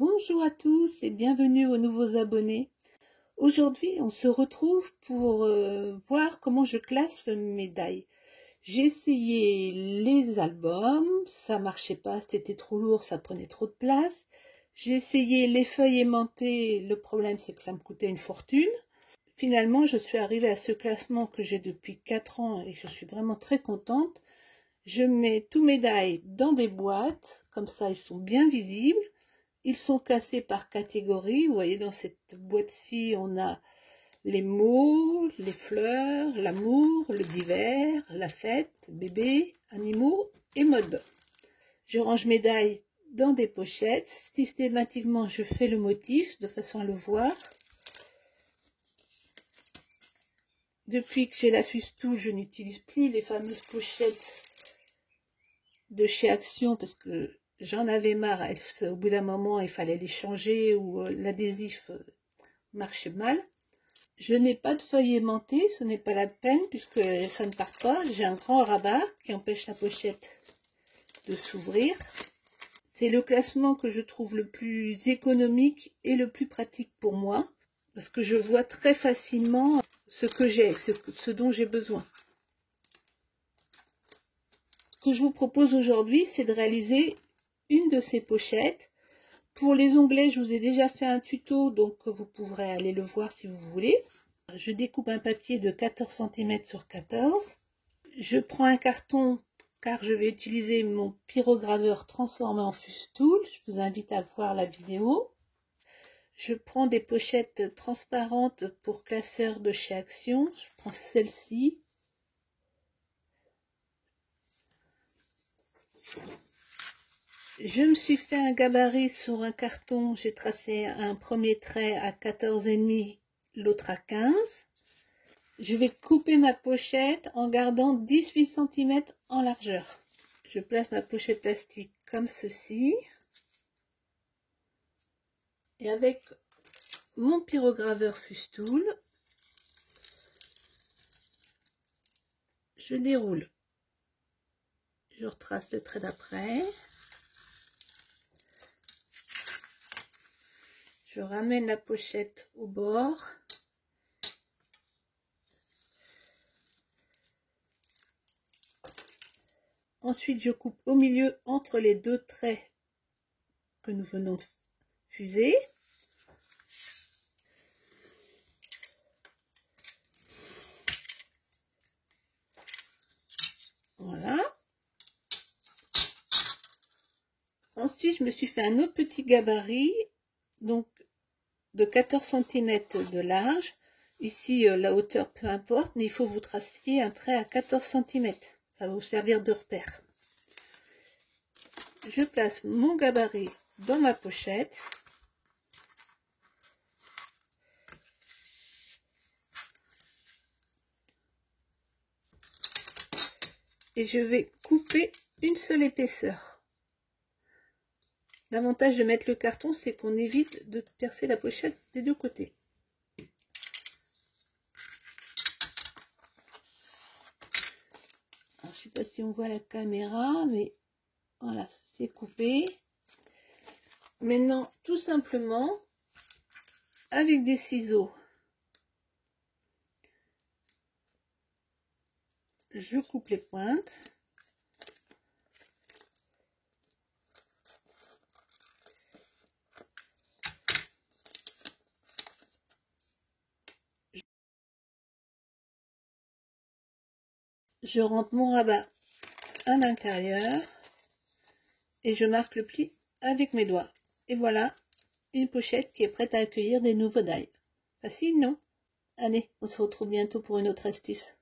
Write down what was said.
Bonjour à tous et bienvenue aux nouveaux abonnés. Aujourd'hui, on se retrouve pour voir comment je classe mes die. J'ai essayé les albums, ça marchait pas, c'était trop lourd, ça prenait trop de place. J'ai essayé les feuilles aimantées, le problème c'est que ça me coûtait une fortune. Finalement, je suis arrivée à ce classement que j'ai depuis 4 ans et je suis vraiment très contente. Je mets tous mes die dans des boîtes, comme ça ils sont bien visibles. Ils sont classés par catégorie. Vous voyez, dans cette boîte-ci, on a les mots, les fleurs, l'amour, le divers, la fête, bébé, animaux et mode. Je range mes die dans des pochettes. Systématiquement, je fais le motif de façon à le voir. Depuis que j'ai la Fustool, je n'utilise plus les fameuses pochettes de chez Action parce que j'en avais marre. Au bout d'un moment, il fallait les changer ou l'adhésif marchait mal. Je n'ai pas de feuilles aimantées, ce n'est pas la peine puisque ça ne part pas. J'ai un grand rabat qui empêche la pochette de s'ouvrir. C'est le classement que je trouve le plus économique et le plus pratique pour moi parce que je vois très facilement ce que j'ai, ce dont j'ai besoin. Ce que je vous propose aujourd'hui, c'est de réaliser une de ces pochettes. Pour les onglets, je vous ai déjà fait un tuto, donc vous pourrez aller le voir si vous voulez. Je découpe un papier de 14 cm sur 14. Je prends un carton car je vais utiliser mon pyrograveur transformé en Fustool. Je vous invite à voir la vidéo. Je prends des pochettes transparentes pour classeurs de chez Action. Je prends celle-ci. Je me suis fait un gabarit sur un carton, j'ai tracé un premier trait à 14,5, l'autre à 15. Je vais couper ma pochette en gardant 18 cm en largeur. Je place ma pochette plastique comme ceci. Et avec mon pyrograveur Fustool, je déroule. Je retrace le trait d'après. Je ramène la pochette au bord. Ensuite, je coupe au milieu entre les deux traits que nous venons de fuser. Voilà. Ensuite, je me suis fait un autre petit gabarit, donc de 14 cm de large. Ici, la hauteur, peu importe, mais il faut vous tracer un trait à 14 cm. Ça va vous servir de repère. Je place mon gabarit dans ma pochette. Et je vais couper une seule épaisseur. L'avantage de mettre le carton, c'est qu'on évite de percer la pochette des deux côtés. Alors, je ne sais pas si on voit la caméra, mais voilà, c'est coupé. Maintenant, tout simplement, avec des ciseaux, je coupe les pointes. Je rentre mon rabat à l'intérieur et je marque le pli avec mes doigts. Et voilà, une pochette qui est prête à accueillir des nouveaux die. Facile, non? Allez, on se retrouve bientôt pour une autre astuce.